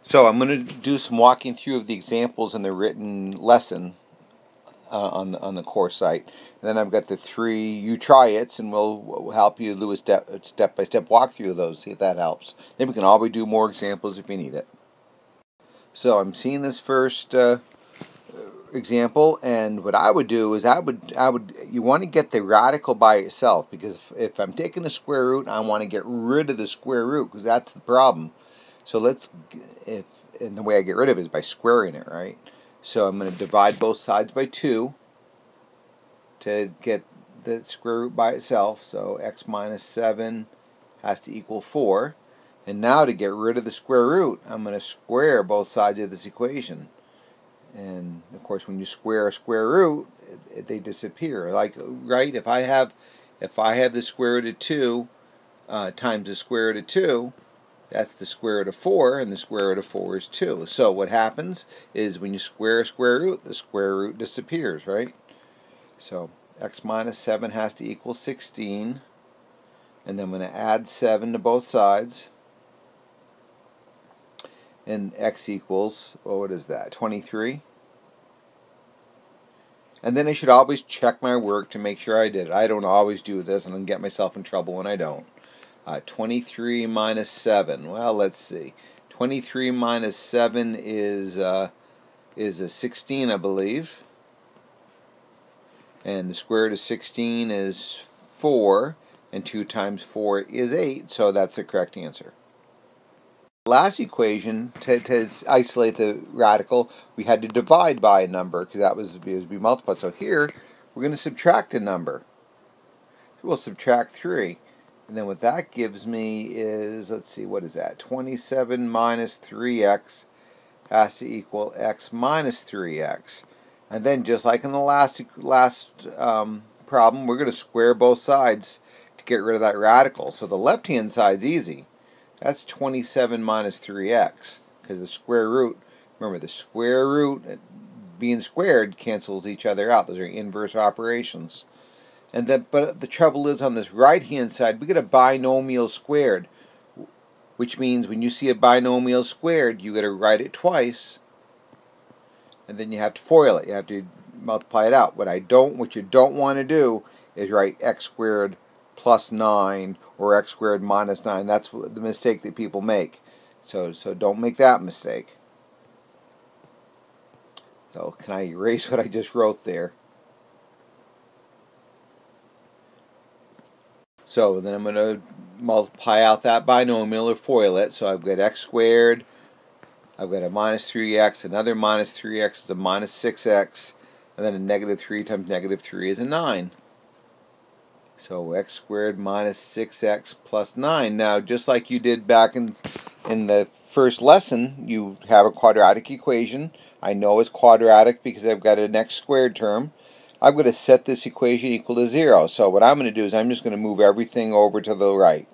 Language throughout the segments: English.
So I'm going to do some walking through of the examples in the written lesson on the course site. And then I've got the 3 you try it's, and we'll help you do a step-by-step walkthrough of those, see if that helps. Then we can always do more examples if you need it. So I'm seeing this first example, and what I would do is you want to get the radical by itself, because if I'm taking the square root, I want to get rid of the square root, because that's the problem. So and the way I get rid of it is by squaring it, right? So I'm going to divide both sides by 2 to get the square root by itself. So x minus 7 has to equal 4. And now to get rid of the square root, I'm going to square both sides of this equation. And of course, when you square a square root, they disappear. Like, right? If I have the square root of 2 times the square root of 2, that's the square root of 4, and the square root of 4 is 2. So what happens is when you square a square root, the square root disappears, right? So x minus 7 has to equal 16, and then I'm going to add 7 to both sides, and x equals, well, what is that, 23? And then I should always check my work to make sure I did it. I don't always do this, and I get myself in trouble when I don't. 23 minus 7. Well, let's see. 23 minus 7 is a 16, I believe. And the square root of 16 is 4. And 2 times 4 is 8. So that's the correct answer. Last equation, to isolate the radical, we had to divide by a number, because that was be multiplied. So here, we're going to subtract a number. So we'll subtract 3. And then what that gives me is, let's see, what is that? 27 minus 3x has to equal x minus 3x. And then just like in the last problem, we're going to square both sides to get rid of that radical. So the left-hand side's easy. That's 27 minus 3x, because the square root, remember the square root being squared cancels each other out. Those are inverse operations. And then, but the trouble is, on this right-hand side, we get a binomial squared, which means when you see a binomial squared, you got to write it twice, and then you have to FOIL it. You have to multiply it out. What you don't want to do is write x squared plus 9 or x squared minus 9. That's the mistake that people make. So don't make that mistake. So can I erase what I just wrote there? So then I'm going to multiply out that binomial or FOIL it. So I've got x squared, I've got a minus 3x, another minus 3x is a minus 6x, and then a negative 3 times negative 3 is a 9. So x squared minus 6x plus 9. Now, just like you did back in the first lesson, you have a quadratic equation. I know it's quadratic because I've got an x squared term. I'm going to set this equation equal to 0. So what I'm going to do is I'm just going to move everything over to the right.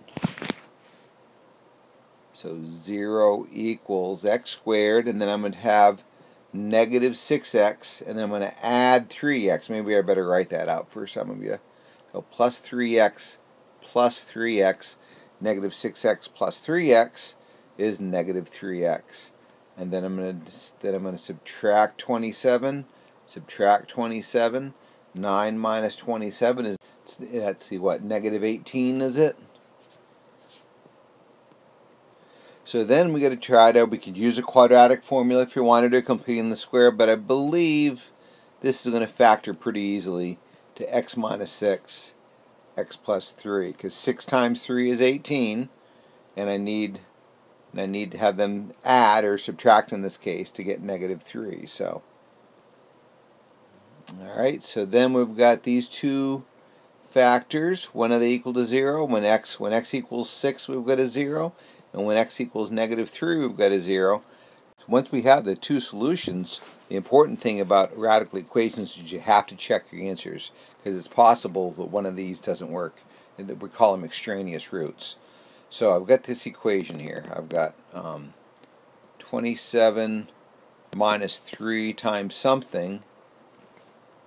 So 0 equals x squared, and then I'm going to have negative 6x, and then I'm going to add 3x. Maybe I better write that out for some of you. So plus 3x, negative 6x plus 3x is negative 3x. And then I'm going to subtract 27. 9 minus 27 is, let's see, what, negative 18 is it? So then we got to we could use a quadratic formula if you wanted to complete in the square, but I believe this is going to factor pretty easily to x minus 6, x plus 3, because 6 times 3 is 18, and I need to have them add or subtract in this case to get negative 3. So alright, so then we've got these two factors. When are they equal to 0? When x equals 6, we've got a 0. And when x equals negative 3, we've got a 0. So once we have the two solutions, the important thing about radical equations is you have to check your answers, because it's possible that one of these doesn't work. We call them extraneous roots. So I've got this equation here. I've got 27 minus 3 times something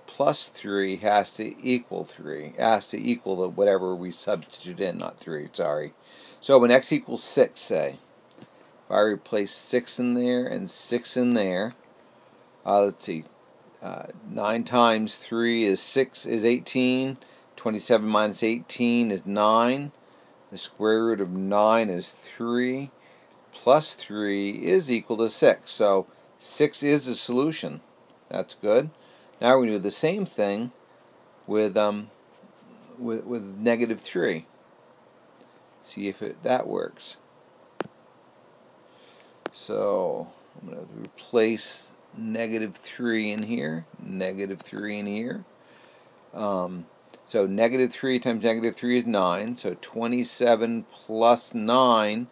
plus 3 has to equal 3. Has to equal whatever we substitute in, not 3, sorry. So when x equals 6, say, If I replace 6 in there and 6 in there, let's see, 9 times 3 is 18. 27 minus 18 is 9. The square root of 9 is 3. Plus 3 is equal to 6. So 6 is a solution. That's good. Now we do the same thing with negative 3. See if that works. So I'm going to replace negative 3 in here, negative 3 in here. So negative 3 times negative 3 is 9. So 27 plus 9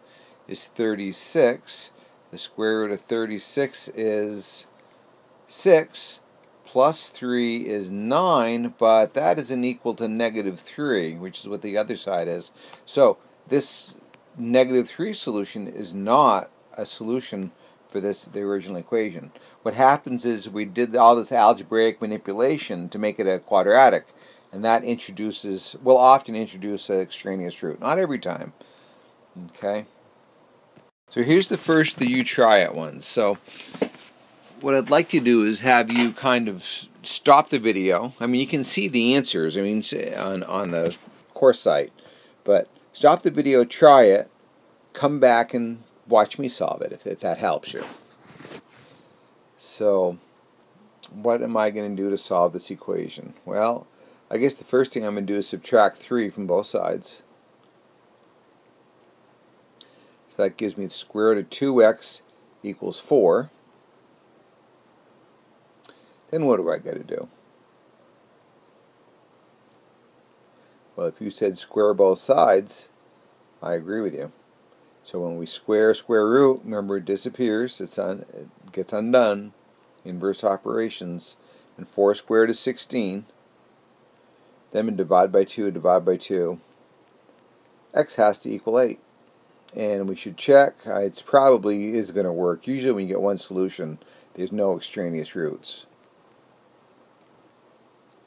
is 36. The square root of 36 is 6. Plus 3 is 9, but that isn't equal to negative 3, which is what the other side is. So this negative 3 solution is not a solution for the original equation. What happens is we did all this algebraic manipulation to make it a quadratic, and that will often introduce an extraneous root. Not every time. Okay. So here's the first the you try it one. So what I'd like to do is have you kind of stop the video. I mean, you can see the answers, I mean, on the course site, but stop the video, try it, come back and watch me solve it if that helps you. So what am I going to do to solve this equation? Well, I guess the first thing I'm going to do is subtract 3 from both sides. So that gives me the square root of 2x equals 4. Then what do I got to do? Well, if you said square both sides, I agree with you. So when we square square root, remember it disappears, it gets undone, inverse operations, and 4 squared is 16. Then we divide by 2, divide by 2. X has to equal 8. And we should check, it probably is going to work. Usually when you get one solution, there's no extraneous roots.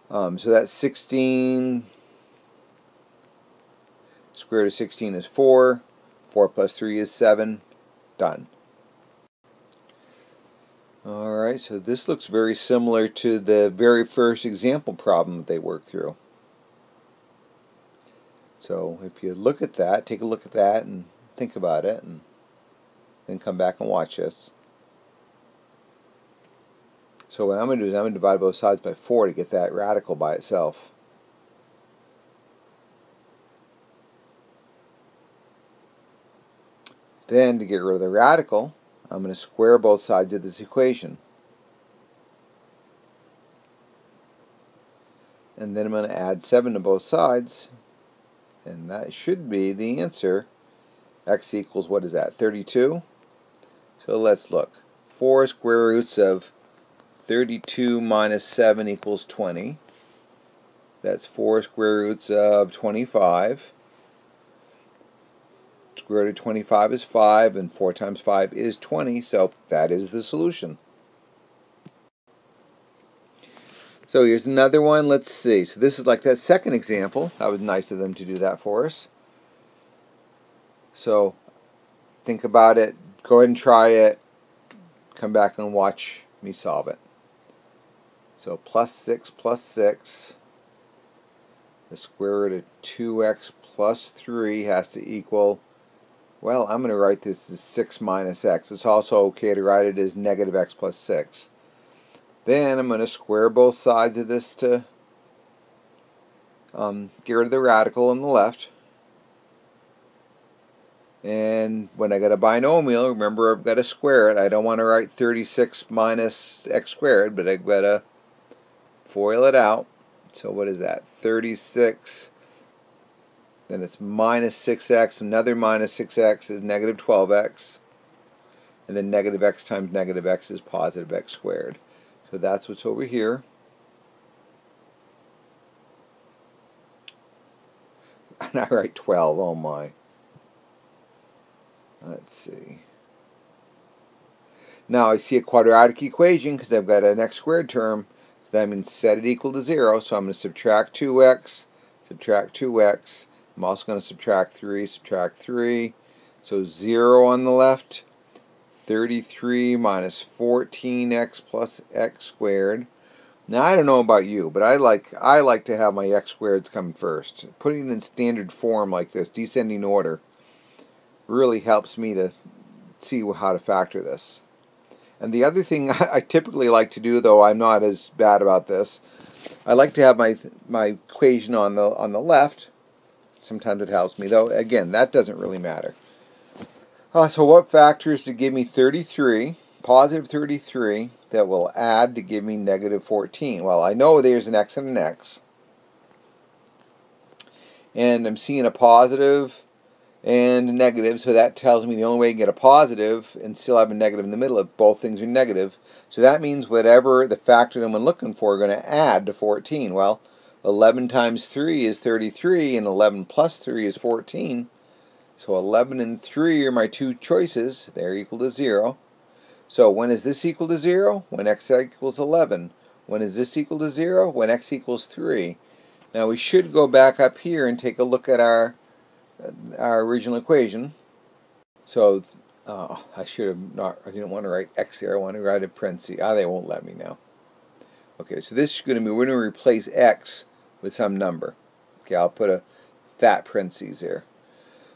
So that's 16, square root of 16 is 4, 4 plus 3 is 7, done. Alright, so this looks very similar to the very first example problem that they worked through. So if you look at that, take a look at that and think about it, and then come back and watch this. So what I'm going to do is I'm going to divide both sides by 4 to get that radical by itself. Then to get rid of the radical, I'm going to square both sides of this equation. And then I'm going to add 7 to both sides, and that should be the answer. X equals, what is that, 32? So let's look. 4 square roots of 32 minus 7 equals 20. That's 4 square roots of 25. Square root of 25 is 5, and 4 times 5 is 20, so that is the solution. So here's another one. Let's see. So this is like that second example. That was nice of them to do that for us. So think about it. Go ahead and try it. Come back and watch me solve it. So plus 6 plus 6. The square root of 2x plus 3 has to equal, well, I'm going to write this as 6 minus x. It's also okay to write it as negative x plus 6. Then I'm going to square both sides of this to get rid of the radical on the left. And when I got a binomial, remember I've got to square it. I don't want to write 36 minus x squared, but I've got to FOIL it out. So what is that? 36. Then it's minus 6x. Another minus 6x is negative 12x. And then negative x times negative x is positive x squared. So that's what's over here. And I write 12. Oh my. Let's see. Now I see a quadratic equation because I've got an x squared term. So that means set it equal to 0. So I'm going to subtract 2x, subtract 2x. I'm also going to subtract 3, subtract 3. So 0 on the left, 33 minus 14x plus x squared. Now I don't know about you, but I like to have my x squareds come first. Putting it in standard form like this, descending order, really helps me to see how to factor this. And the other thing I typically like to do, though I'm not as bad about this, I like to have my equation on the left. Sometimes it helps me, though. Again, that doesn't really matter. So what factors to give me 33, positive 33, that will add to give me negative 14? Well, I know there's an x and an x. And I'm seeing a positive and a negative, so that tells me the only way I can get a positive and still have a negative in the middle if both things are negative. So that means whatever the factor that I'm looking for are going to add to 14. Well, 11 times 3 is 33, and 11 plus 3 is 14. So 11 and 3 are my two choices. They're equal to 0. So when is this equal to 0? When x equals 11. When is this equal to 0? When x equals 3. Now we should go back up here and take a look at our original equation. So I should have not, I didn't want to write x there. I want to write a parenthesis. They won't let me now. Okay, so this is going to be, we're going to replace x with some number. Okay, I'll put a fat parenthesis there.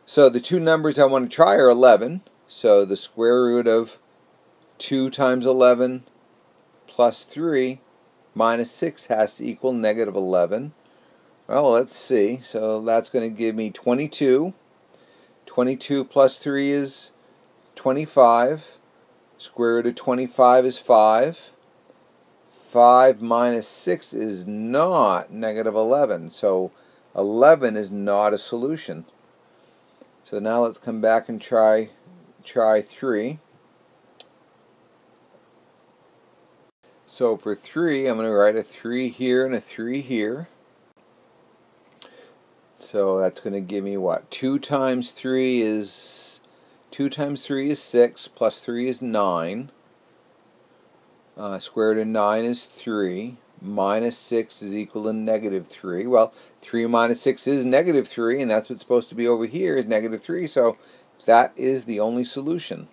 So the two numbers I want to try are 11. So the square root of 2 times 11 plus 3 minus 6 has to equal negative 11. Well, let's see. So that's going to give me 22. 22 plus 3 is 25. Square root of 25 is 5. 5 minus 6 is not negative 11. So 11 is not a solution. So now let's come back and try 3. So for 3, I'm going to write a 3 here and a 3 here. So that's going to give me what? 2 times 3 is 6, plus 3 is 9. Square root of 9 is 3. Minus 6 is equal to negative 3. Well, 3 minus 6 is negative 3, and that's what's supposed to be over here is negative 3, so that is the only solution.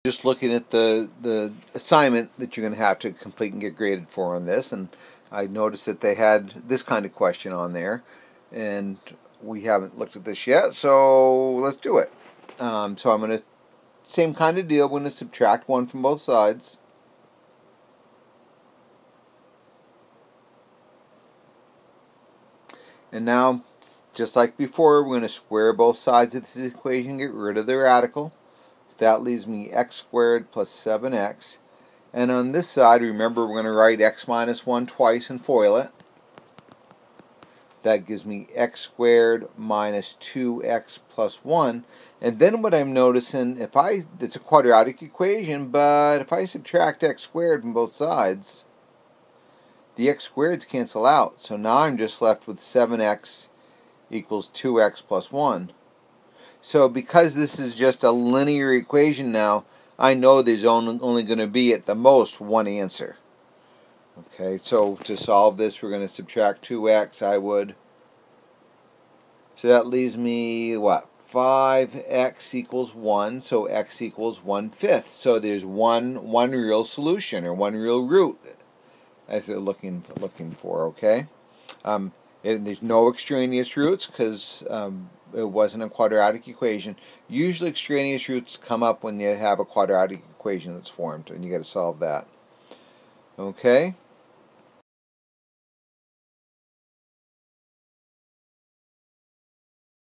Just looking at the assignment that you're going to have to complete and get graded for on this, and I noticed that they had this kind of question on there, and we haven't looked at this yet, so let's do it. So I'm going to, same kind of deal, we're going to subtract 1 from both sides. And now, just like before, we're going to square both sides of this equation, get rid of the radical. That leaves me x squared plus 7x. And on this side, remember, we're going to write x minus 1 twice and FOIL it. That gives me x squared minus 2x plus 1. And then what I'm noticing, it's a quadratic equation, but if I subtract x squared from both sides, the x squareds cancel out. So now I'm just left with 7x equals 2x plus 1. So because this is just a linear equation now, I know there's only going to be at the most one answer. Okay, so to solve this, we're going to subtract 2x. So that leaves me, what, 5x equals 1, so x equals 1/5. So there's one real solution, or one real root, as they're looking for, okay? And there's no extraneous roots, because it wasn't a quadratic equation. Usually extraneous roots come up when you have a quadratic equation that's formed, and you got to solve that. Okay?